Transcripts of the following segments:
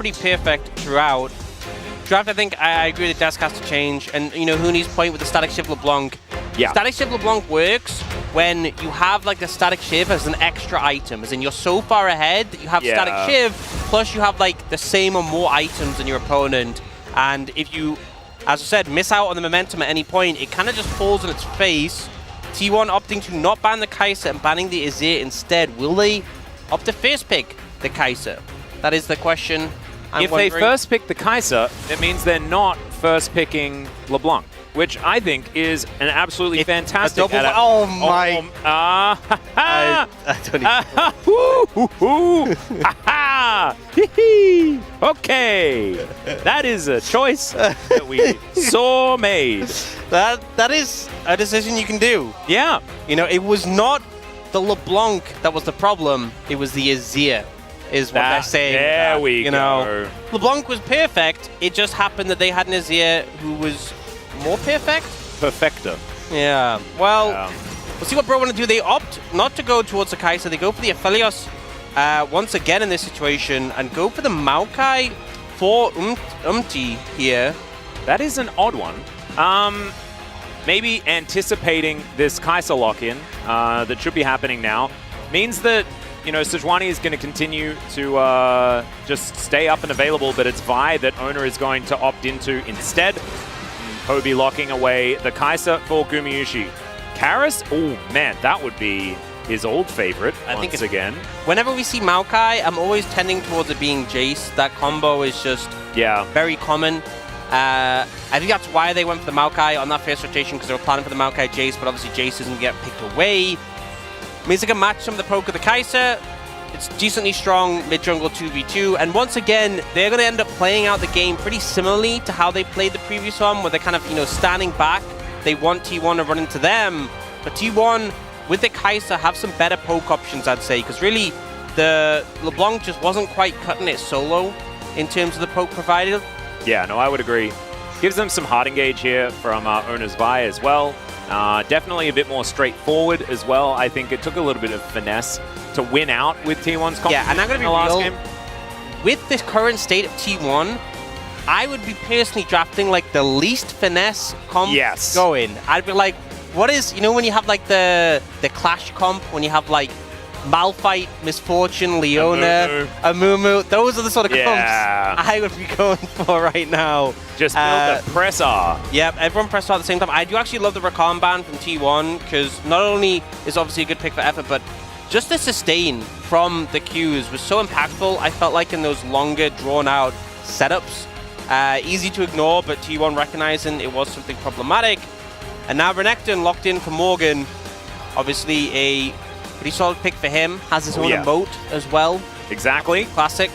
pretty perfect throughout. Draft, I think I agree that desk has to change. And, you know, Hooney's point with the static shift LeBlanc. Yeah. Static shift LeBlanc works when you have like the static shiv as an extra item. As in, you're so far ahead that you have static shiv, plus you have like the same or more items than your opponent. And if you, as I said, miss out on the momentum at any point, it kind of just falls on its face. T1 opting to not ban the Kai'Sa and banning the Azir instead. Will they opt to first pick the Kai'Sa? That is the question. If they first pick the Kai'Sa, it means they're not first picking LeBlanc, which I think is an absolutely fantastic. Oh my! I don't even. Okay, that is a choice that we saw made. That is a decision you can do. Yeah. You know, it was not the LeBlanc that was the problem. It was the Azir. Is what they're saying. There we go. Know, LeBlanc was perfect. It just happened that they had an Azir who was more perfect. Perfecto. Yeah. Well, we'll see what Bro want to do. They opt not to go towards the Kai'Sa. They go for the Aphelios once again in this situation and go for the Maokai for Umti here. That is an odd one. Maybe anticipating this Kai'Sa lock-in that should be happening now means that, you know, Sejuani is going to continue to just stay up and available, but it's Vi that Oner is going to opt into instead. Poby locking away the Kai'Sa for Gumayusi. Karis, oh man, that would be his old favorite once again. Whenever we see Maokai, I'm always tending towards it being Jace. That combo is just very common. I think that's why they went for the Maokai on that first rotation, because they were planning for the Maokai Jace, but obviously Jace doesn't get picked away. Means they can match some of the poke of the Kai'Sa. It's decently strong mid-jungle 2v2. And once again, they're going to end up playing out the game pretty similarly to how they played the previous one, where they're kind of, you know, standing back. They want T1 to run into them. But T1, with the Kai'Sa, have some better poke options, I'd say. Because really, the LeBlanc just wasn't quite cutting it solo in terms of the poke provided. Yeah, no, I would agree. Gives them some hard engage here from Oner's Vi as well. Definitely a bit more straightforward as well. I think it took a little bit of finesse to win out with T1's comp and I'm going to be last real. game. With this current state of T1, I would be personally drafting like the least finesse comp going. I'd be like, what is, you know, when you have like the Clash comp, when you have like Malphite, Misfortune, Leona, Amumu, those are the sort of comps I would be going for right now. Just build the press R. Yep, everyone press R at the same time. I do actually love the Rakan ban from T1, because not only is obviously a good pick for effort, but just the sustain from the Qs was so impactful. I felt like in those longer, drawn-out setups. Easy to ignore, but T1 recognizing it was something problematic. And now Renekton locked in for Morgan. Obviously a pretty solid pick for him. Has his own emote as well. Exactly. Classic.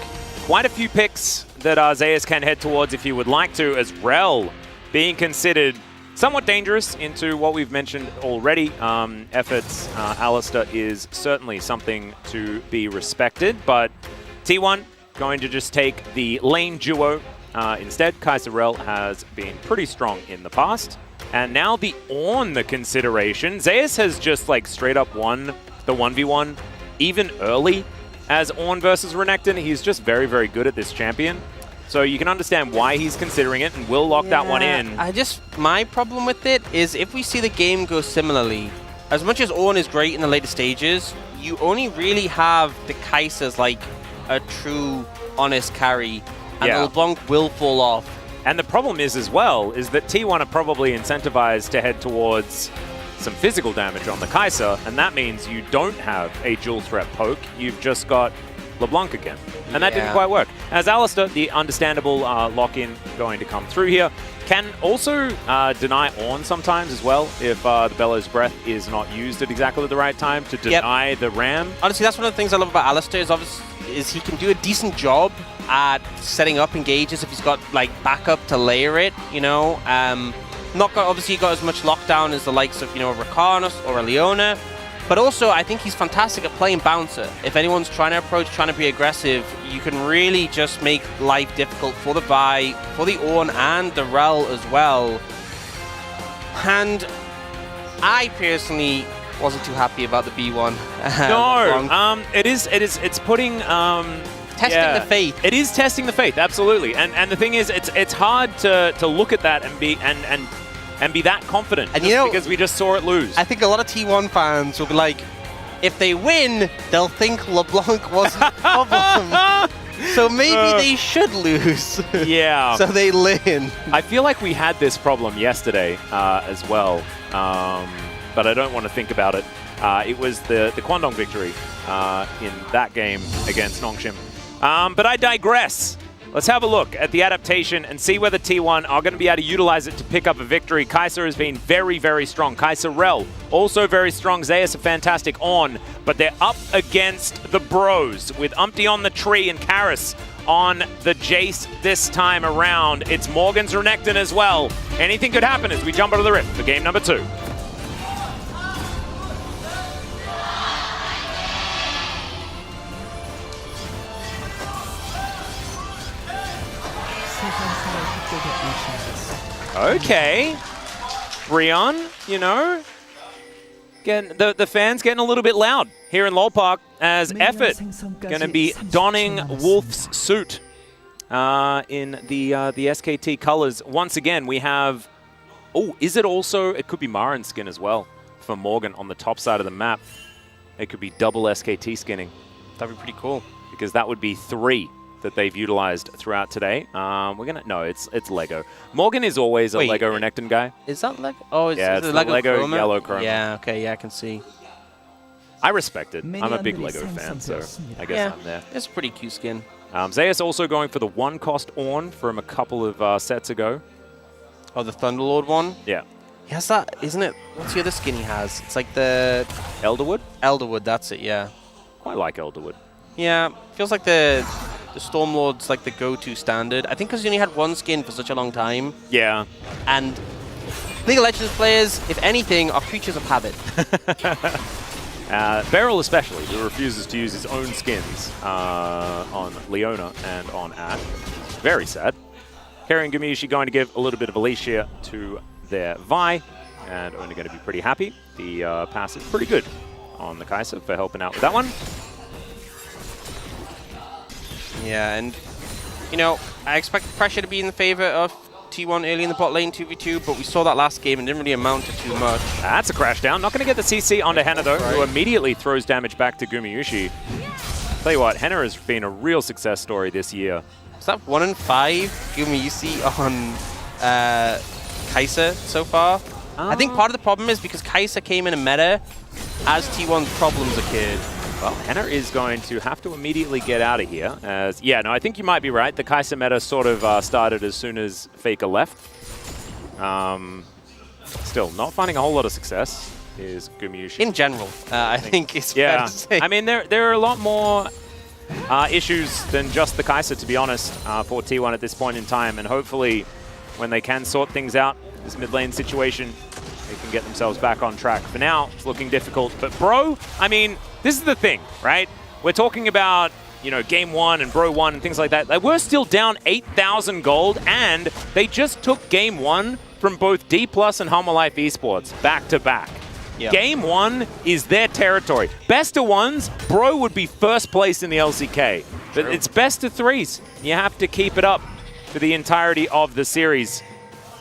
Quite a few picks that Zeus can head towards if you would like to, as Rel being considered somewhat dangerous into what we've mentioned already. Efforts, Alistair is certainly something to be respected, but T1 going to just take the lane duo instead. Kai'Sa Rel has been pretty strong in the past. And now the consideration. Zeus has just like straight up won the 1v1 even early as Ornn versus Renekton. He's just very, very good at this champion. So you can understand why he's considering it and will lock that one in. My problem with it is if we see the game go similarly, as much as Ornn is great in the later stages, you only really have the Kai'Sa's like a true, honest carry, and the LeBlanc will fall off. And the problem is as well, is that T1 are probably incentivized to head towards some physical damage on the Kai'Sa, and that means you don't have a dual threat poke, you've just got LeBlanc again. And that didn't quite work. As Alistair, the understandable lock-in going to come through here, can also deny Ornn sometimes as well if the Bellows Breath is not used at exactly the right time to deny the Ram. Honestly, that's one of the things I love about Alistair is he can do a decent job at setting up engages if he's got like backup to layer it, you know. Obviously got as much lockdown as the likes of, you know, a Rakan or a Leona. But also, I think he's fantastic at playing bouncer. If anyone's trying to approach, trying to be aggressive, you can really just make life difficult for the Vi, for the Ornn, and the Rel as well. And I personally wasn't too happy about the B1. No, it's putting testing the faith. It is testing the faith, absolutely. And the thing is, it's hard to look at that and be that confident. And you know, because we just saw it lose. I think a lot of T1 fans will be like, if they win, they'll think LeBlanc wasn't a problem. So maybe they should lose. Yeah. So they learn. I feel like we had this problem yesterday as well, but I don't want to think about it. It was the Kwangdong victory in that game against Nongshim. But I digress. Let's have a look at the adaptation and see whether T1 are going to be able to utilize it to pick up a victory. Kai'Sa has been very, very strong. Kai'Sa Rel, also very strong. Zeus a fantastic on, but they're up against the bros with Umpty on the tree and Karis on the Jace this time around. It's Morgan's Renekton as well. Anything could happen as we jump out of the rift for game number 2. Okay, Brion, you know, the fans getting a little bit loud here in Lol Park as Effort going to be donning Wolf's suit in the SKT colors. Once again, we have, is it also, it could be Marin skin as well for Morgan on the top side of the map. It could be double SKT skinning. That'd be pretty cool. Because that would be 3 that they've utilized throughout today. No, it's Lego. Morgan is always a Lego Renekton guy. Is that Lego? Oh, it's the Lego Chroma? yellow Chroma. Yeah, okay, yeah, I can see. I respect it. I'm a big Lego fan, so I guess I'm there. It's a pretty cute skin. Zeus also going for the 1-cost Ornn from a couple of sets ago. Oh, the Thunderlord one? Yeah. He has that, isn't it? What's the other skin he has? It's like the... Elderwood? Elderwood, that's it, yeah. Quite like Elderwood. Yeah, feels like the Stormlord's like the go-to standard. I think because he only had one skin for such a long time. Yeah. And League of Legends players, if anything, are creatures of habit. Beryl especially, who refuses to use his own skins on Leona and on Ash. Very sad. Keria and Gumayusi going to give a little bit of Alicia to their Vi, and only going to be pretty happy. The pass is pretty good on the Kai'Sa for helping out with that one. Yeah, and, you know, I expect pressure to be in the favor of T1 early in the bot lane 2v2, but we saw that last game and didn't really amount to too much. That's a crash down. Not going to get the CC onto Henna, though, who immediately throws damage back to Gumayusi. Tell you what, Henna has been a real success story this year. Is that 1 in 5 Gumayusi on Kai'Sa so far? I think part of the problem is because Kai'Sa came in a meta as T1's problems occurred. Well, Henna is going to have to immediately get out of here. I think you might be right. The Kai'Sa meta sort of started as soon as Faker left. Still, not finding a whole lot of success is Gumayusi. In general, I think it's fair to say. I mean, there are a lot more issues than just the Kai'Sa, to be honest, for T1 at this point in time. And hopefully, when they can sort things out, this mid lane situation, they can get themselves back on track. For now, it's looking difficult. But Bro, I mean, this is the thing, right? We're talking about, you know, Game 1 and Bro 1 and things like that. They were still down 8,000 gold, and they just took Game 1 from both D+ and Humble Life Esports back to back. Yep. Game 1 is their territory. Best of ones, Bro would be first place in the LCK. But it's best of 3s. You have to keep it up for the entirety of the series.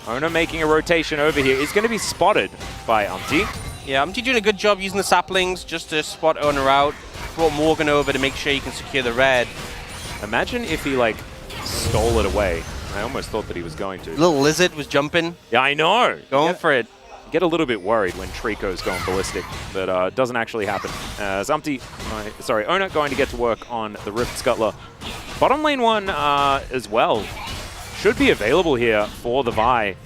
Oner making a rotation over here is going to be spotted by Umpty. Yeah, Umpty doing a good job using the saplings just to spot Oner out. Brought Morgan over to make sure he can secure the red. Imagine if he, like, stole it away. I almost thought that he was going to. Little lizard was jumping. Yeah, I know. Going for it. Get a little bit worried when Trico's going ballistic, but it doesn't actually happen. As Oner going to get to work on the Rift Scuttler. Bottom lane one as well should be available here for the Vi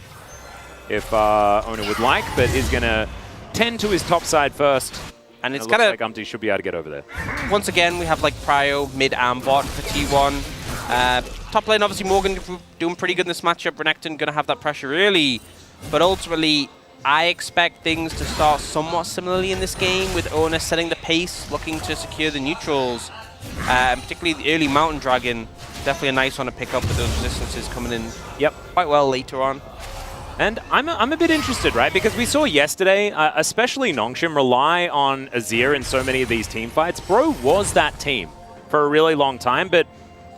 if Oner would like, but is going to tend to his top side first. And it looks like Umpty should be able to get over there. Once again, we have like Prio, mid and bot for T1. Top lane, obviously, Morgan doing pretty good in this matchup. Renekton going to have that pressure early, but ultimately, I expect things to start somewhat similarly in this game, with Oner setting the pace, looking to secure the neutrals. Particularly the early Mountain Dragon, definitely a nice one to pick up with those resistances coming in quite well later on. And I'm a bit interested, right? Because we saw yesterday, especially Nongshim, rely on Azir in so many of these team fights. Bro was that team for a really long time, but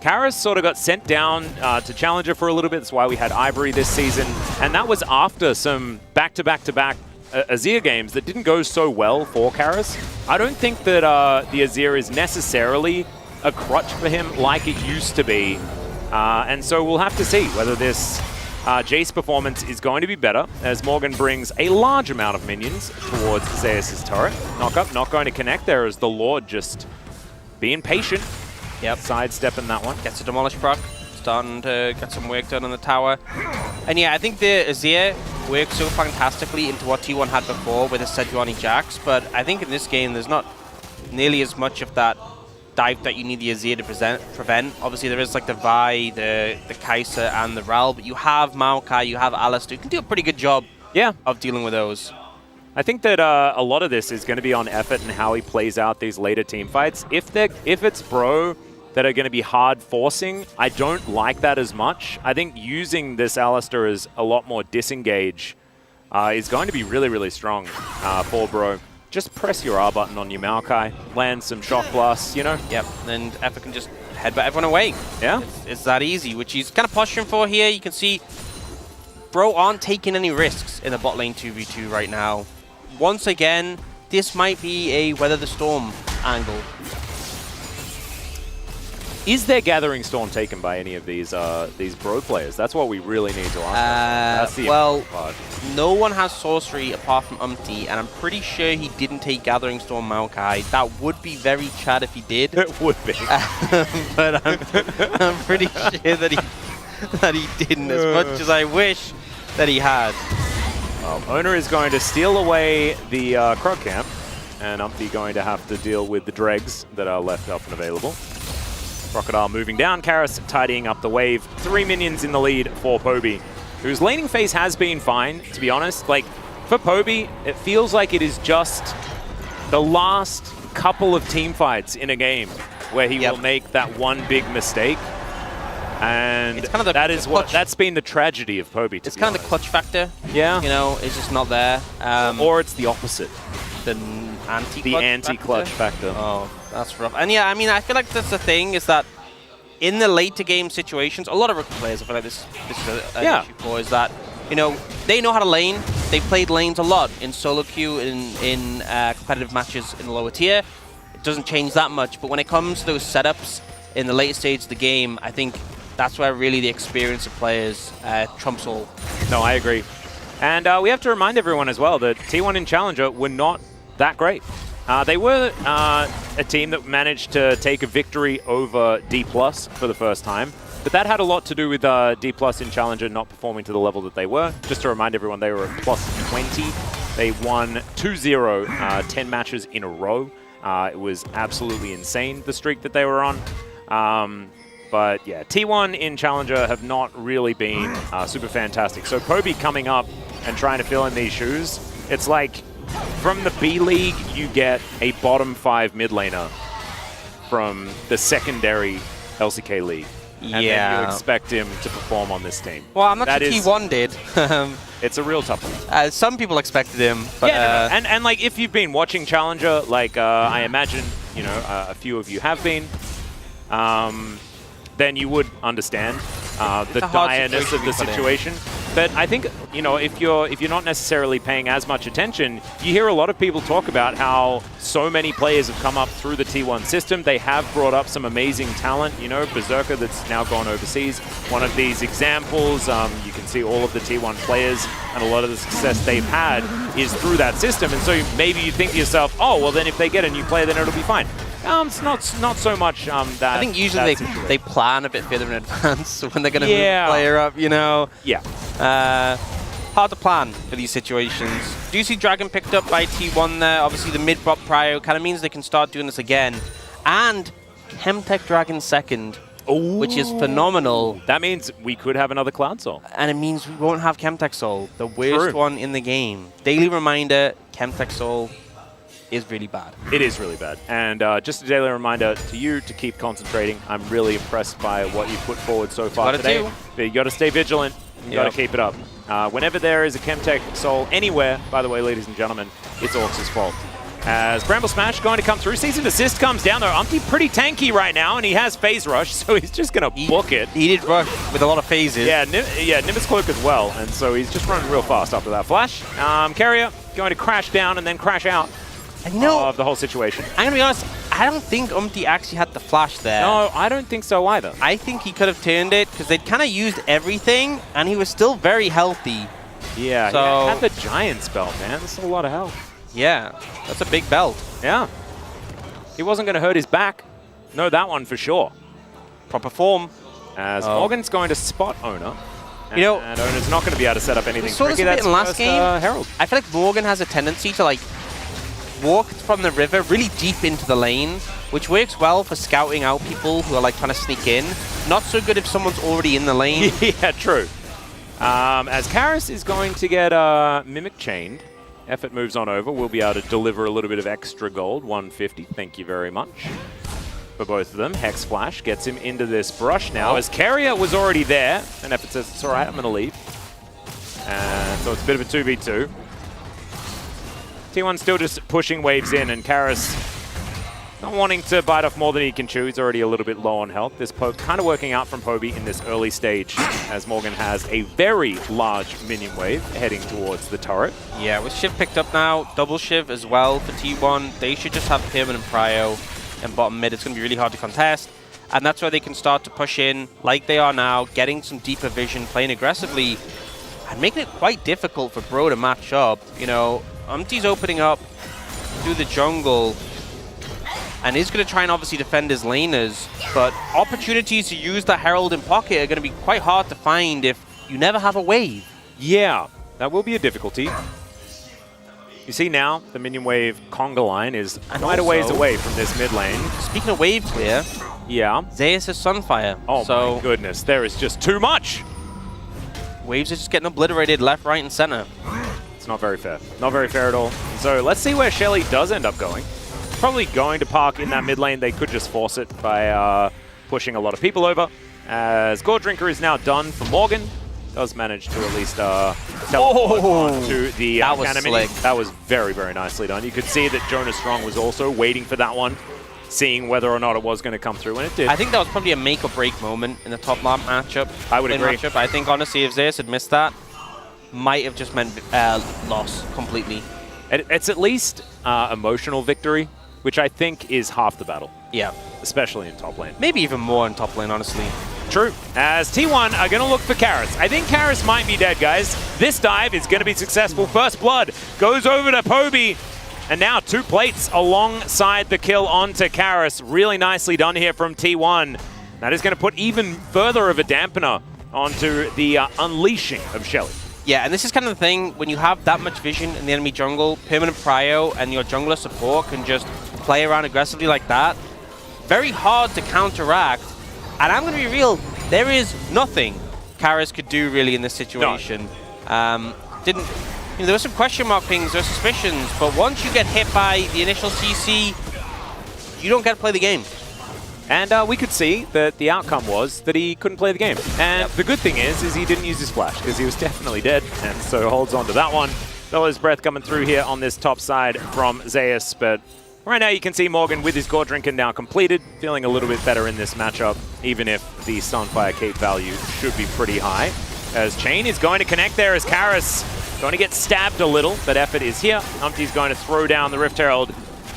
Karis sort of got sent down to Challenger for a little bit. That's why we had Ivory this season. And that was after some back-to-back-to-back Azir games that didn't go so well for Karis. I don't think that the Azir is necessarily a crutch for him like it used to be. And so we'll have to see whether this Jace performance is going to be better as Morgan brings a large amount of minions towards Zeus' turret. Knock-up, not going to connect there as the Lord just being patient. Yep. Sidestepping that one. Gets a Demolish proc. Starting to get some work done on the tower. And yeah, I think the Azir works so fantastically into what T1 had before with the Sejuani Jax, but I think in this game there's not nearly as much of that dive that you need the Azir to prevent. Obviously there is like the Vi, the Kai'Sa, and the Ral, but you have Maokai, you have Alistar, you can do a pretty good job of dealing with those. I think that a lot of this is going to be on effort and how he plays out these later team fights. If it's Bro that are going to be hard forcing, I don't like that as much. I think using this Alistar as a lot more disengage is going to be really, really strong for Bro. Just press your R button on your Maokai, land some shock blasts, you know? Yep, and Effa can just headbutt everyone away. Yeah. It's that easy, which he's kind of posturing for here. You can see Bro aren't taking any risks in the bot lane 2v2 right now. Once again, this might be a Weather the Storm angle. Is there Gathering Storm taken by any of these Bro players? That's what we really need to ask. Well, no one has Sorcery apart from Umpty, and I'm pretty sure he didn't take Gathering Storm Maokai. That would be very Chad if he did. It would be. But I'm pretty sure that he didn't, as much as I wish that he had. Oner is going to steal away the Krug camp, and Umpty going to have to deal with the dregs that are left up and available. Crocodile moving down, Karis tidying up the wave. 3 minions in the lead for Poby, whose laning phase has been fine, to be honest. Like, for Poby, it feels like it is just the last couple of team fights in a game where he will make that one big mistake. And it's kind of that's been the tragedy of Poby. It's kind of the clutch factor. Yeah. You know, it's just not there. Or it's the opposite. The anti-clutch factor. Oh, that's rough. And yeah, I mean, I feel like that's the thing, is that in the later game situations, a lot of rookie players, I feel like this is an issue for, is that, you know, they know how to lane. They played lanes a lot in solo queue, in competitive matches in the lower tier. It doesn't change that much, but when it comes to those setups in the later stage of the game, I think that's where really the experience of players trumps all. No, I agree. And we have to remind everyone as well that T1 in Challenger were not that great. They were a team that managed to take a victory over D+ for the first time, but that had a lot to do with D+ in Challenger not performing to the level that they were. Just to remind everyone, they were at +20. They won 2-0, 10 matches in a row. It was absolutely insane, the streak that they were on. But yeah, T1 in Challenger have not really been super fantastic. So Poby coming up and trying to fill in these shoes, it's like from the B League, you get a bottom 5 mid laner from the secondary LCK League. And then you expect him to perform on this team. Well, I'm not sure T1 did. It's a real tough one. Some people expected him. But, yeah, and like if you've been watching Challenger, like I imagine, you know, a few of you have been, then you would understand the direness of the situation. But I think, you know, if you're not necessarily paying as much attention, you hear a lot of people talk about how so many players have come up through the T1 system. They have brought up some amazing talent, you know, Berserker that's now gone overseas. One of these examples, you can see all of the T1 players and a lot of the success they've had is through that system. And so maybe you think to yourself, oh, well then if they get a new player, then it'll be fine. It's not so much that. I think usually they plan a bit further in advance when they're going to move the player up, you know. Yeah. Hard to plan for these situations. Do you see Dragon picked up by T1 there? Obviously the mid-bot prio kind of means they can start doing this again. And Chemtech Dragon second, which is phenomenal. That means we could have another Cloud Soul. And it means we won't have Chemtech Soul, the worst one in the game. Daily reminder, Chemtech Soul is really bad. It is really bad. And just a daily reminder to you to keep concentrating. I'm really impressed by what you put forward so far today. But you got to stay vigilant. You got to keep it up. Whenever there is a Chemtech Soul anywhere, by the way, ladies and gentlemen, it's Orcs' fault. As Bramble Smash going to come through. Cease and Desist comes down, though. Umpty pretty tanky right now, and he has Phase Rush, so he's just going to book it. He did rush with a lot of phases. Yeah, Nimbus Cloak as well, and so he's just running real fast after that flash. Keria going to crash down and then crash out of the whole situation. I'm going to be honest, I don't think Umpty actually had the flash there. No, I don't think so either. I think he could have turned it, because they'd kind of used everything, and he was still very healthy. Yeah, so, he had the Giant's belt, man. That's a lot of health. Yeah, that's a big belt. Yeah. He wasn't going to hurt his back. Know that one for sure. Proper form. As Morgan's going to spot Oner. You know, and Oner's not going to be able to set up anything tricky. That's in last first, game. Herald. I feel like Morgan has a tendency to like walk from the river really deep into the lane, which works well for scouting out people who are like trying to sneak in. Not so good if someone's already in the lane. Yeah, true. As Karis is going to get Mimic chained. Effort moves on over. We'll be able to deliver a little bit of extra gold. 150. Thank you very much. For both of them. Hex Flash gets him into this brush now. As Keria was already there. And Effort says, it's all right, I'm going to leave. And so it's a bit of a 2v2. T1 still just pushing waves in. And Karis not wanting to bite off more than he can chew. He's already a little bit low on health. This poke kind of working out from Poby in this early stage as Morgan has a very large minion wave heading towards the turret. Yeah, with Shiv picked up now, double Shiv as well for T1. They should just have permanent prio and bottom mid. It's going to be really hard to contest. And that's where they can start to push in like they are now, getting some deeper vision, playing aggressively, and making it quite difficult for Bro to match up. You know, Umpty's opening up through the jungle, and he's going to try and obviously defend his laners, but opportunities to use the Herald in pocket are going to be quite hard to find if you never have a wave. Yeah, that will be a difficulty. You see now, the minion wave conga line is quite a ways away from this mid lane. Speaking of wave clear, yeah, Zeus is Sunfire. Oh my goodness, there is just too much. Waves are just getting obliterated left, right, and center. It's not very fair. Not very fair at all. So let's see where Shelly does end up going. Probably going to park in that mid lane. They could just force it by pushing a lot of people over. As Gore Drinker is now done for Morgan. Does manage to at least teleport to the cannon. That was very, very nicely done. You could see that Jonas Strong was also waiting for that one, seeing whether or not it was going to come through, and it did. I think that was probably a make or break moment in the top lane matchup. I would agree. I think honestly, if Zeus had missed that, might have just meant loss completely. It's at least emotional victory, which I think is half the battle. Yeah. Especially in top lane. Maybe even more in top lane, honestly. True. As T1 are going to look for Karis. I think Karis might be dead, guys. This dive is going to be successful. First blood goes over to Poby. And now 2 plates alongside the kill onto Karis. Really nicely done here from T1. That is going to put even further of a dampener onto the unleashing of Shelly. Yeah, and this is kind of the thing, when you have that much vision in the enemy jungle, permanent prio, and your jungler support can just play around aggressively like that, very hard to counteract. And I'm going to be real, there is nothing Karis could do really in this situation. No. There were some question mark things, there were suspicions, but once you get hit by the initial CC, you don't get to play the game. And we could see that the outcome was that he couldn't play the game. And the good thing is he didn't use his flash, because he was definitely dead, and so holds on to that one. Felt his breath coming through here on this top side from Zeus, but right now you can see Morgan with his Gore Drinker now completed, feeling a little bit better in this matchup, even if the Sunfire Cape value should be pretty high. As Chain is going to connect there as Karis going to get stabbed a little, but effort is here. Umpty's going to throw down the Rift Herald.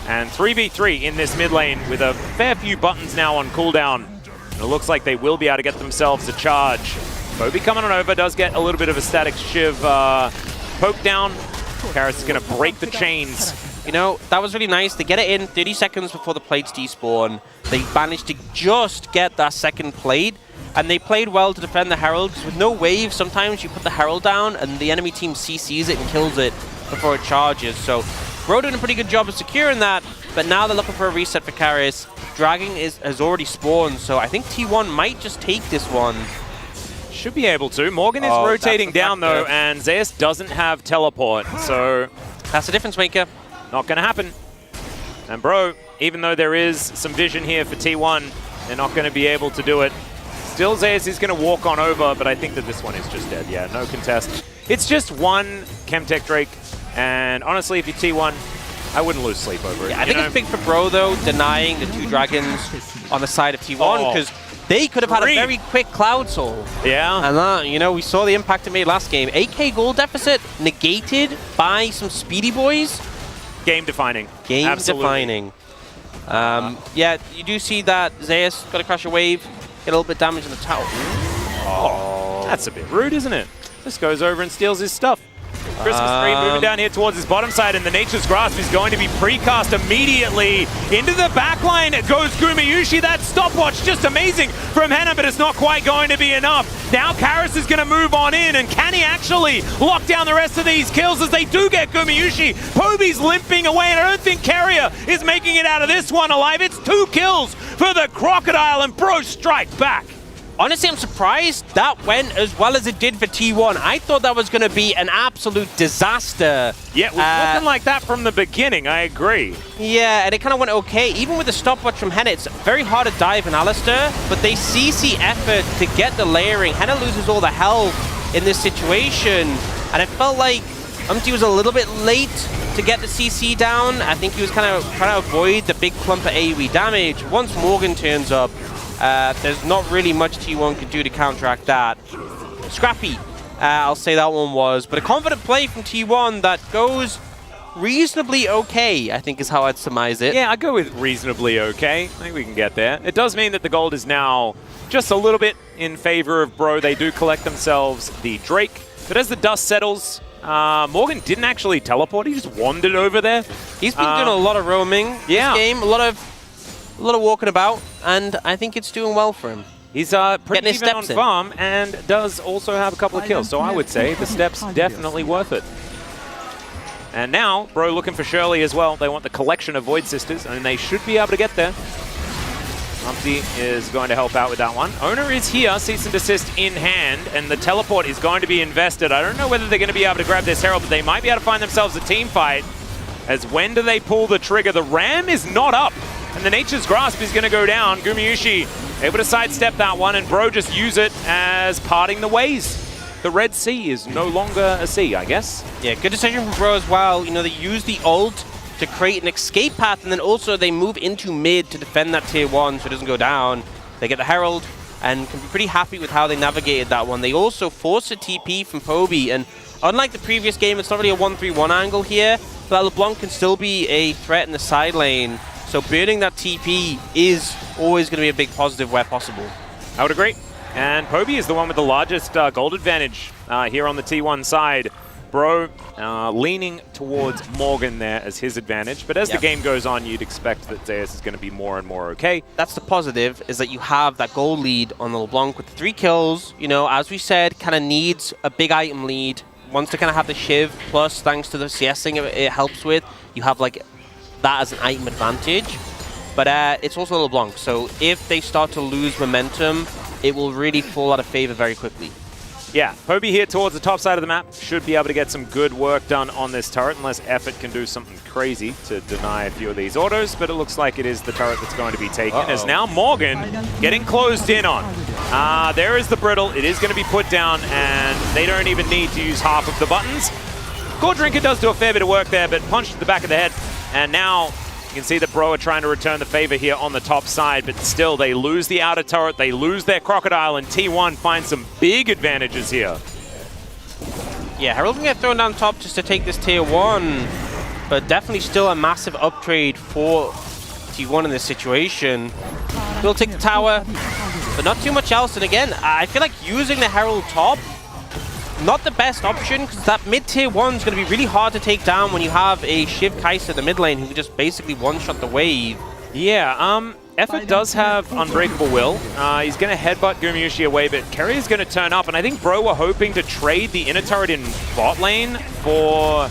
And 3v3 in this mid lane with a fair few buttons now on cooldown. And it looks like they will be able to get themselves a charge. Poby coming on over, does get a little bit of a static Shiv poke down. Karis is going to break the chains. You know, that was really nice. They get it in 30 seconds before the plates despawn. They managed to just get that second plate. And they played well to defend the Herald. With no wave, sometimes you put the Herald down and the enemy team CCs it and kills it before it charges. So Bro doing a pretty good job of securing that, but now they're looking for a reset for Karis. Dragon has already spawned, so I think T1 might just take this one. Should be able to. Morgan is rotating down though, and Zeus doesn't have teleport, so that's the difference maker. Not going to happen. And Bro, even though there is some vision here for T1, they're not going to be able to do it. Still Zeus is going to walk on over, but I think that this one is just dead. Yeah, no contest. It's just one Chemtech Drake. And honestly, if you're T1, I wouldn't lose sleep over it. Yeah, I think it's big for Bro, though, denying the 2 dragons on the side of T1, because they could have had a very quick Cloud Soul. Yeah. And, you know, we saw the impact it made last game. 8k gold deficit negated by some speedy boys. Game defining. Game Absolutely. defining. Yeah, you do see that Zeus got to crash a wave, get a little bit damage in the tower. Oh, that's a bit rude, isn't it? This goes over and steals his stuff. Christmas tree moving down here towards his bottom side, and the Nature's Grasp is going to be precast immediately into the backline. It goes Gumayusi. That stopwatch just amazing from Henna, but it's not quite going to be enough. Now Karis is going to move on in, and can he actually lock down the rest of these kills as they do get Gumayusi? Poby's limping away, and I don't think Keria is making it out of this one alive. It's 2 kills for the Crocodile, and Bro strikes back. Honestly, I'm surprised that went as well as it did for T1. I thought that was going to be an absolute disaster. Yeah, it was looking like that from the beginning, I agree. Yeah, and it kind of went okay. Even with the stopwatch from Henna, it's very hard to dive in Alistar, but they CC effort to get the layering. Henna loses all the health in this situation, and it felt like Umti was a little bit late to get the CC down. I think he was kind of trying to avoid the big clump of AoE damage. Once Morgan turns up, there's not really much T1 can do to counteract that. Scrappy, I'll say that one was. But a confident play from T1 that goes reasonably okay, I think is how I'd surmise it. Yeah, I'd go with reasonably okay. I think we can get there. It does mean that the gold is now just a little bit in favor of Bro. They do collect themselves the Drake. But as the dust settles, Morgan didn't actually teleport. He just wandered over there. He's been doing a lot of roaming this game, a lot of walking about, and I think it's doing well for him. He's pretty even on farm and does also have a couple of kills, so I would say the step's definitely worth it. And now, Bro looking for Shirley as well. They want the collection of Void Sisters, and they should be able to get there. Humpty is going to help out with that one. Oner is here, cease and desist in hand, and the teleport is going to be invested. I don't know whether they're going to be able to grab this Herald, but they might be able to find themselves a team fight. As when do they pull the trigger? The Ram is not up. And the Nature's Grasp is going to go down. Gumayusi able to sidestep that one, and Bro just use it as parting the ways. The Red Sea is no longer a sea, I guess. Yeah, good decision from Bro as well. You know, they use the ult to create an escape path, and then also they move into mid to defend that tier 1 so it doesn't go down. They get the Herald and can be pretty happy with how they navigated that one. They also force a TP from Poby, and unlike the previous game, it's not really a 1-3-1 angle here, but LeBlanc can still be a threat in the side lane. So burning that TP is always going to be a big positive where possible. I would agree. And Poby is the one with the largest gold advantage here on the T1 side. Bro leaning towards Morgan there as his advantage. But as the game goes on, you'd expect that Zeus is going to be more and more okay. That's the positive, is that you have that gold lead on the LeBlanc with the 3 kills. You know, as we said, kind of needs a big item lead. Wants to kind of have the Shiv, plus thanks to the CS thing it helps with, you have like that as an item advantage, but it's also LeBlanc, so if they start to lose momentum, it will really fall out of favor very quickly. Yeah, Poby here towards the top side of the map should be able to get some good work done on this turret, unless Effort can do something crazy to deny a few of these autos, but it looks like it is the turret that's going to be taken, as now Morgan getting closed in on. There is the Brittle, it is going to be put down, and they don't even need to use half of the buttons. Core Drinker does do a fair bit of work there, but punched to the back of the head. And now you can see that Bro are trying to return the favor here on the top side, but still they lose the outer turret, they lose their Crocodile, and T1 finds some big advantages here. Yeah, Herald can get thrown down top just to take this tier 1, but definitely still a massive upgrade for T1 in this situation. We'll take the tower, but not too much else. And again, I feel like using the Herald top, not the best option, because that mid-tier 1 is going to be really hard to take down when you have a Shiv Kai'Sa in the mid lane who can just basically one-shot the wave. Yeah, Effort does have Unbreakable Will. He's going to headbutt Gumayusi away, but Keria is going to turn up, and I think Bro were hoping to trade the inner turret in bot lane for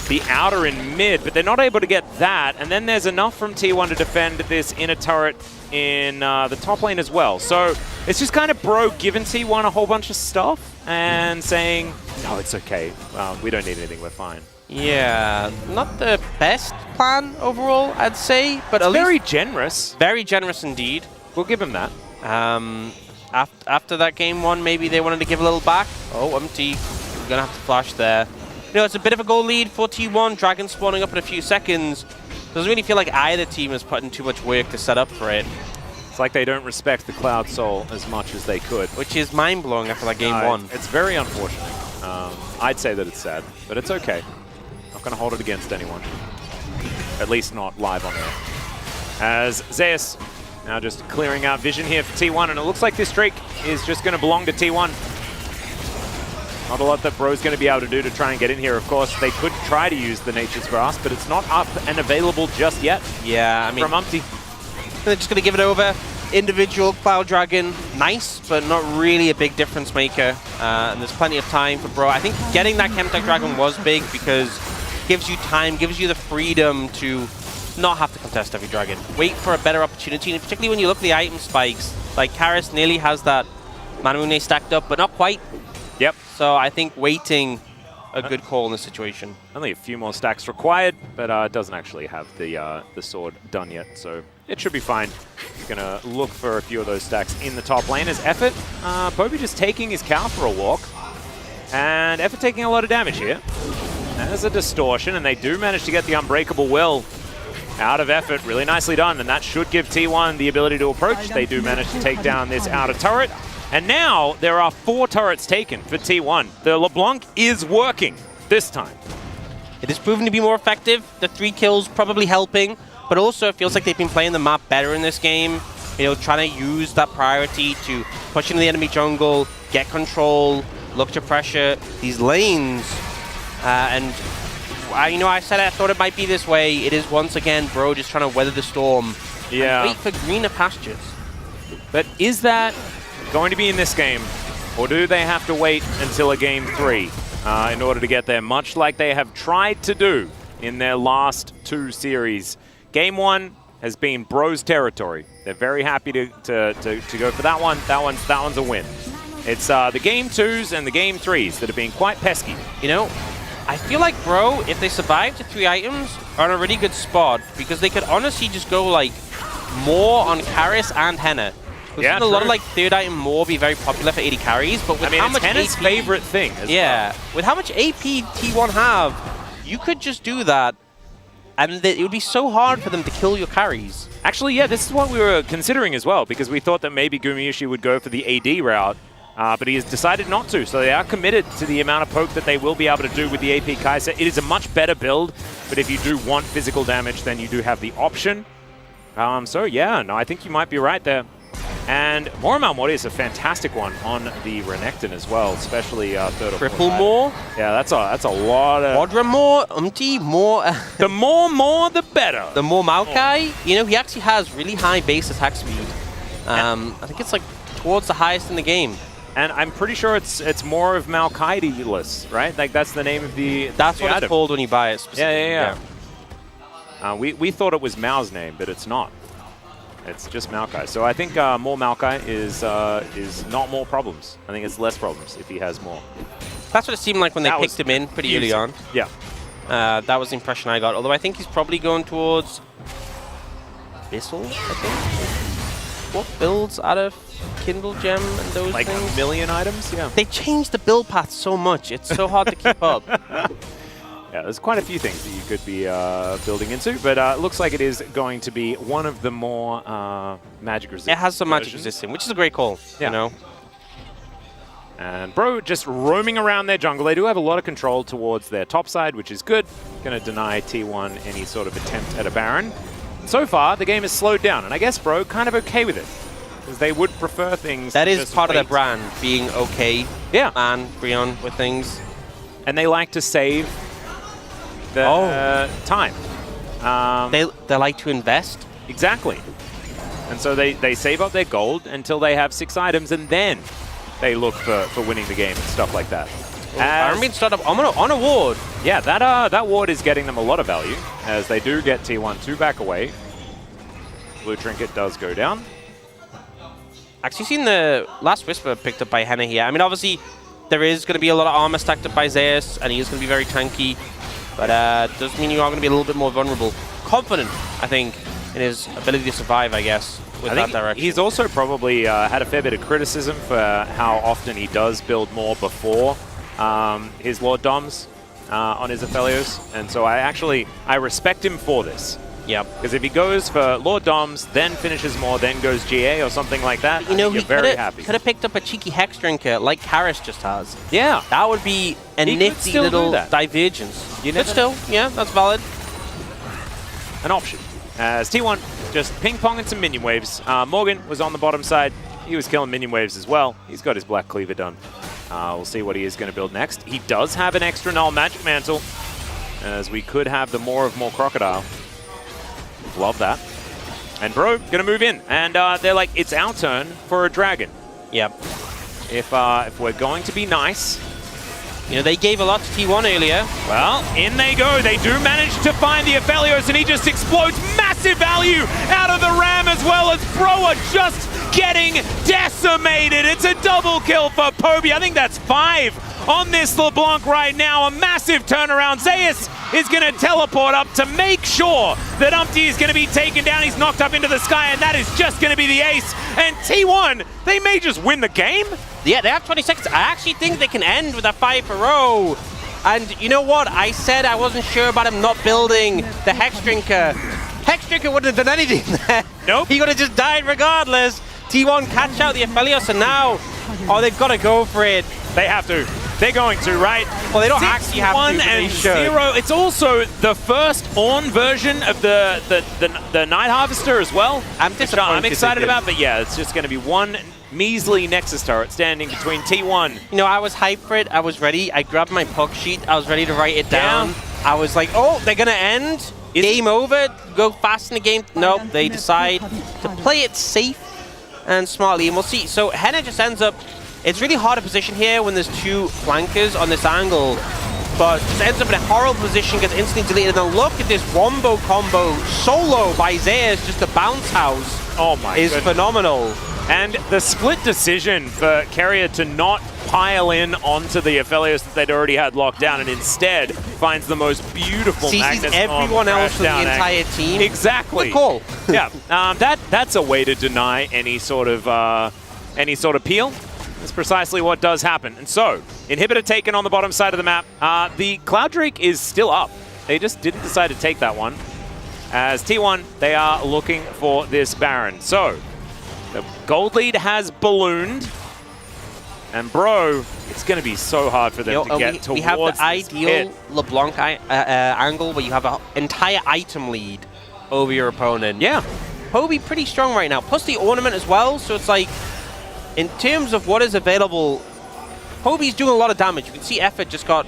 the outer in mid, but they're not able to get that, and then there's enough from T1 to defend this inner turret in the top lane as well. So it's just kind of Bro giving T1 a whole bunch of stuff and saying, no, it's okay. We don't need anything. We're fine. Yeah, not the best plan overall, I'd say, but at least very generous. Very generous indeed. We'll give him that. After that game 1, maybe they wanted to give a little back. Oh, empty. We're going to have to flash there. You know, it's a bit of a goal lead for T1. Dragon spawning up in a few seconds. Doesn't really feel like either team is putting too much work to set up for it. It's like they don't respect the Cloud Soul as much as they could. Which is mind-blowing after that game one. It's very unfortunate. I'd say that it's sad, but it's okay. Not going to hold it against anyone. At least not live on air. As Zeus now just clearing out vision here for T1, and it looks like this streak is just going to belong to T1. Not a lot that Bro's going to be able to do to try and get in here. Of course, they could try to use the Nature's Grasp, but it's not up and available just yet. Yeah, I mean... From Umpty. They're just going to give it over. Individual Cloud Dragon, nice, but not really a big difference maker. And there's plenty of time for Bro. I think getting that Chemtech Dragon was big because it gives you time, gives you the freedom to not have to contest every dragon. Wait for a better opportunity, and particularly when you look at the item spikes. Like, Karis nearly has that Manamune stacked up, but not quite. Yep. So I think waiting a good call in this situation. Only a few more stacks required, but it doesn't actually have the sword done yet, so it should be fine. Gonna look for a few of those stacks in the top lane as Effort. Poby just taking his cow for a walk, and Effort taking a lot of damage here. There's a distortion, and they do manage to get the Unbreakable Will out of Effort. Really nicely done, and that should give T1 the ability to approach. They do manage to take down this outer turret. And now there are 4 turrets taken for T1. The LeBlanc is working this time. It has proven to be more effective. The 3 kills probably helping, but also it feels like they've been playing the map better in this game. You know, trying to use that priority to push into the enemy jungle, get control, look to pressure these lanes. You know, I said I thought it might be this way. It is once again Bro just trying to weather the storm. Yeah. And wait for greener pastures. But is that going to be in this game, or do they have to wait until a game 3 in order to get there, much like they have tried to do in their last 2 series? Game 1 has been Bro's territory. They're very happy to go for that one. That one's a win. It's the game 2s and the game 3s that have been quite pesky. You know, I feel like Bro, if they survive to 3 items, are in a really good spot because they could honestly just go like more on Karis and Henna. Yeah, a lot of like 3rd item more be very popular for 80 carries, but with how much Henna's AP, favorite thing as well. With how much AP T1 have, you could just do that, and it would be so hard for them to kill your carries. Actually, yeah, this is what we were considering as well, because we thought that maybe Gumayusi would go for the AD route, but he has decided not to, so they are committed to the amount of poke that they will be able to do with the AP Kai'Sa. It is a much better build, but if you do want physical damage, then you do have the option. So yeah, no, I think you might be right there. And Mori is a fantastic one on the Renekton as well, especially 3rd or 4th. Triple more? Yeah, that's a lot of... Quadra more, more... the more, the better. The more Maokai, you know, he actually has really high base attack speed. I think it's like towards the highest in the game. And I'm pretty sure it's more of Maokai-less, right? Like that's the name of the That's what it's called when you buy it specifically. Yeah. We thought it was Mao's name, but it's not. It's just Maokai. So I think more Maokai is not more problems. I think it's less problems if he has more. That's what it seemed like when they picked him in pretty early on. Yeah. That was the impression I got. Although I think he's probably going towards Bissell, I think. What builds out of Kindle Gem and those like things? Like a million items? Yeah. They changed the build path so much. It's so hard to keep up. Yeah, there's quite a few things that you could be building into, but it looks like it is going to be one of the more magic resistant. It has some magic resistant, which is a great call, you know. And Bro just roaming around their jungle. They do have a lot of control towards their top side, which is good. Going to deny T1 any sort of attempt at a Baron. And so far, the game has slowed down, and I guess Bro kind of okay with it, because they would prefer things. That is part of their brand, being okay. Yeah. And Brion with things. And they like to save the time. They like to invest. Exactly. And so they save up their gold until they have 6 items, and then they look for winning the game and stuff like that. I'm being started up on a ward. Yeah, that ward is getting them a lot of value, as they do get T1 2 back away. Blue Trinket does go down. Actually seen the last Whisper picked up by Henna here. I mean, obviously, there is going to be a lot of armor stacked up by Zeus, and he is going to be very tanky. But does mean you are going to be a little bit more vulnerable. Confident, I think, in his ability to survive, I guess, with that direction. He's also probably had a fair bit of criticism for how often he does build more before his Lord Doms. on his Aphelios, and so I respect him for this. Yep. Because if he goes for Lord Doms, then finishes more, then goes GA or something like that, but, you know, you're very happy. Could have picked up a cheeky Hex Drinker like Karis just has. Yeah. That would be a nifty little divergence. But still, yeah, that's valid. An option. As T1 just ping-ponging some minion waves. Morgan was on the bottom side. He was killing minion waves as well. He's got his Black Cleaver done. We'll see what he is going to build next. He does have an extra null Magic Mantle, as we could have the more Crocodile. Love that. And Bro gonna move in, and they're like, it's our turn for a dragon. Yep. If we're going to be nice. You know, they gave a lot to T1 earlier. Well, in they go. They do manage to find the Aphelios, and he just explodes massive value out of the Ram, as well as Bro are just getting decimated. It's a double kill for Poby. I think that's 5 on this LeBlanc right now. A massive turnaround. Zeus is going to teleport up to make sure that Umpty is going to be taken down. He's knocked up into the sky, and that is just going to be the ace. And T1, they may just win the game. Yeah, they have 20 seconds. I actually think they can end with a 5-0. And you know what? I said I wasn't sure about him not building the Hex Drinker. Hex Drinker wouldn't have done anything there. Nope. He would have just died regardless. T1 catch out the Aphelios, and now, oh, they've got to go for it. They have to. They're going to, right? Well, they don't actually have to. 1 and 0. It's also the first Ornn version of the Night Harvester as well. I'm excited about, but yeah, it's just going to be one measly Nexus turret standing between T1. You know, I was hyped for it. I was ready. I grabbed my puck sheet. I was ready to write it down. I was like, oh, they're going to end. Game over. Go fast in the game. Nope, they decide to play it safe and smartly, and we'll see. So Henna just ends up, it's really hard to position here when there's 2 flankers on this angle, but just ends up in a horrible position, gets instantly deleted. And then look at this wombo combo solo by Zeus, just a bounce house. Oh my is phenomenal. And the split decision for Keria to not pile in onto the Aphelios that they'd already had locked down, and instead finds the most beautiful Magnus everyone else from the entire team. Exactly. Good call. Yeah, that's a way to deny any sort of peel. That's precisely what does happen. And so, inhibitor taken on the bottom side of the map. The Cloud Drake is still up. They just didn't decide to take that one. As T1, they are looking for this Baron. So, the gold lead has ballooned. And Bro, it's going to be so hard for them to get towards we have the ideal pit. LeBlanc angle where you have an entire item lead over your opponent. Yeah. Poby pretty strong right now, plus the ornament as well, so it's like, in terms of what is available, Poby's doing a lot of damage. You can see Effort just got...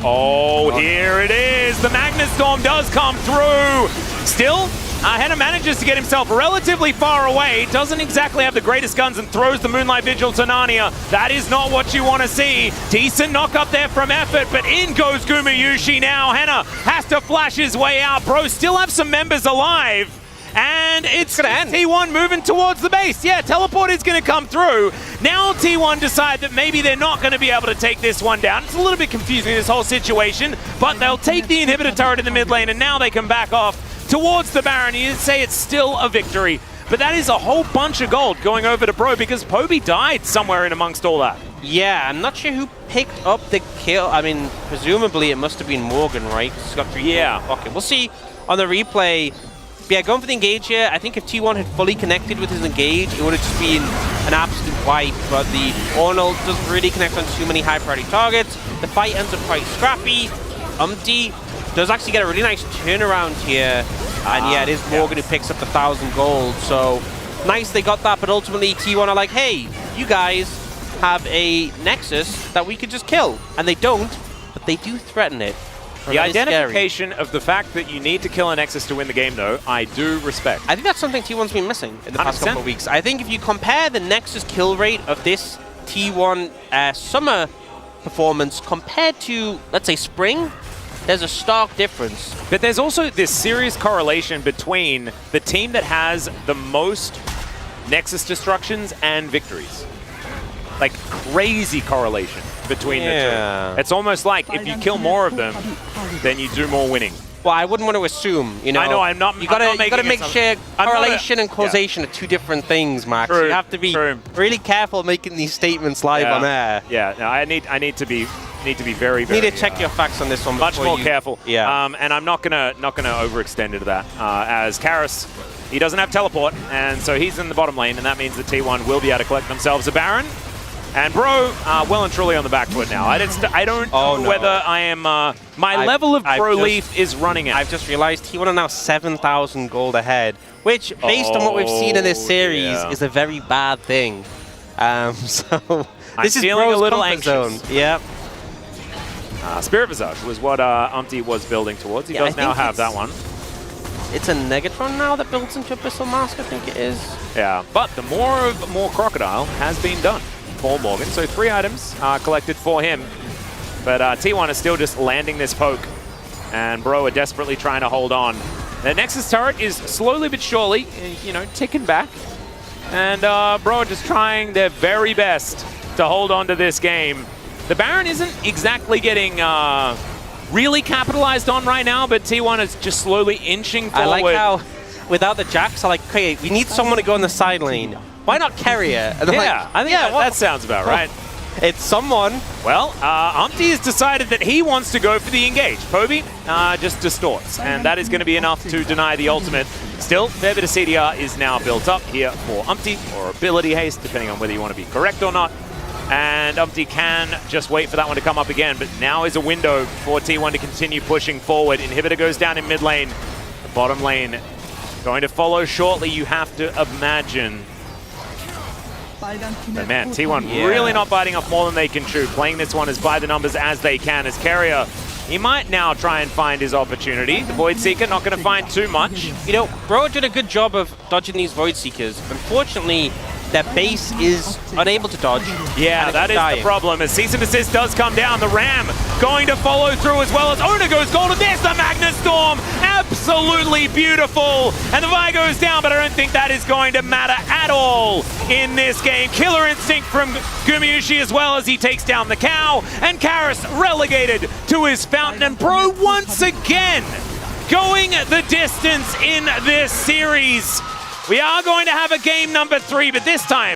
Oh, here it is! The Magnus Storm does come through! Still, Henna manages to get himself relatively far away, doesn't exactly have the greatest guns, and throws the Moonlight Vigil to Narnia. That is not what you want to see. Decent knock up there from Effort, but in goes Gumayusi now. Henna has to flash his way out. Bro still have some members alive. And it's going to end. T1 moving towards the base. Yeah, teleport is going to come through. Now T1 decide that maybe they're not going to be able to take this one down. It's a little bit confusing, this whole situation, but they'll take the inhibitor turret in the mid lane, and now they can back off towards the Baron. You'd say it's still a victory, but that is a whole bunch of gold going over to Bro, because Poby died somewhere in amongst all that. Yeah, I'm not sure who picked up the kill. I mean, presumably it must have been Morgan, right? He's got 3 kills. Okay, we'll see on the replay. But yeah, going for the engage here, I think if T1 had fully connected with his engage, it would have just been an absolute wipe. But the Oner doesn't really connect on too many high-priority targets. The fight ends up quite scrappy. Umpty does actually get a really nice turnaround here. And yeah, it is Morgan who picks up the 1,000 gold. So nice they got that, but ultimately T1 are like, hey, you guys have a Nexus that we could just kill. And they don't, but they do threaten it. The identification of the fact that you need to kill a Nexus to win the game, though, I do respect. I think that's something T1's been missing in the past couple of weeks. I think if you compare the Nexus kill rate of this T1 summer performance compared to, let's say, spring, there's a stark difference. But there's also this serious correlation between the team that has the most Nexus destructions and victories. Like, crazy correlation between the two. It's almost like if you kill more of them, then you do more winning. Well, I wouldn't want to assume, you know. I know, I'm not. You gotta make sure correlation and causation are 2 different things, Max. True, you have to be really careful making these statements live on air. Yeah, no, I need to be need to be very, very... Need to check your facts on this one. Much more careful. Yeah. And I'm not gonna overextend into that. As Karis, he doesn't have teleport, and so he's in the bottom lane, and that means that T1 will be able to collect themselves a Baron. And Bro, well and truly on the back foot now. I don't know whether I am... my level of Bro-leaf is running out. I've just realized T1 are now 7,000 gold ahead, which, based on what we've seen in this series, is a very bad thing. So this is feeling Bro's a little comfort anxious. zone. Yep. Spirit Visage was what Umpty was building towards. He does now have that one. It's a Negatron now that builds into Abyssal Mask, I think it is. Yeah, but the more Crocodile has been done for Morgan. So 3 items collected for him. But T1 is still just landing this poke. And Bro are desperately trying to hold on. The Nexus turret is slowly but surely, you know, ticking back. And Bro are just trying their very best to hold on to this game. The Baron isn't exactly getting really capitalized on right now, but T1 is just slowly inching forward. I like how, without the Jax, I'm like, okay, we need someone to go in the side lane. Why not Keria? And yeah, I think that sounds about right. It's someone. Well, Umpty has decided that he wants to go for the engage. Poby just distorts, and that is going to be enough to deny the ultimate. Still, fair bit of CDR is now built up here for Umpty, or ability haste, depending on whether you want to be correct or not. And Umpty can just wait for that one to come up again, but now is a window for T1 to continue pushing forward. Inhibitor goes down in mid lane. The bottom lane going to follow shortly, you have to imagine. But man, T1 really not biting off more than they can chew. Playing this one as by the numbers as they can. As Keria, he might now try and find his opportunity. The Void Seeker not going to find too much. You know, Bro did a good job of dodging these Void Seekers. Unfortunately, their base is unable to dodge. Yeah, that is the problem. As Cease and Desist does come down, the Ram going to follow through as well as Oner goes gold. And there's the Magna Storm. Absolutely beautiful. And the Vi goes down, but I don't think that is going to matter at all in this game. Killer Instinct from Gumayusi as well as he takes down the cow. And Karis relegated to his fountain. And Bro once again going the distance in this series. We are going to have a game number 3, but this time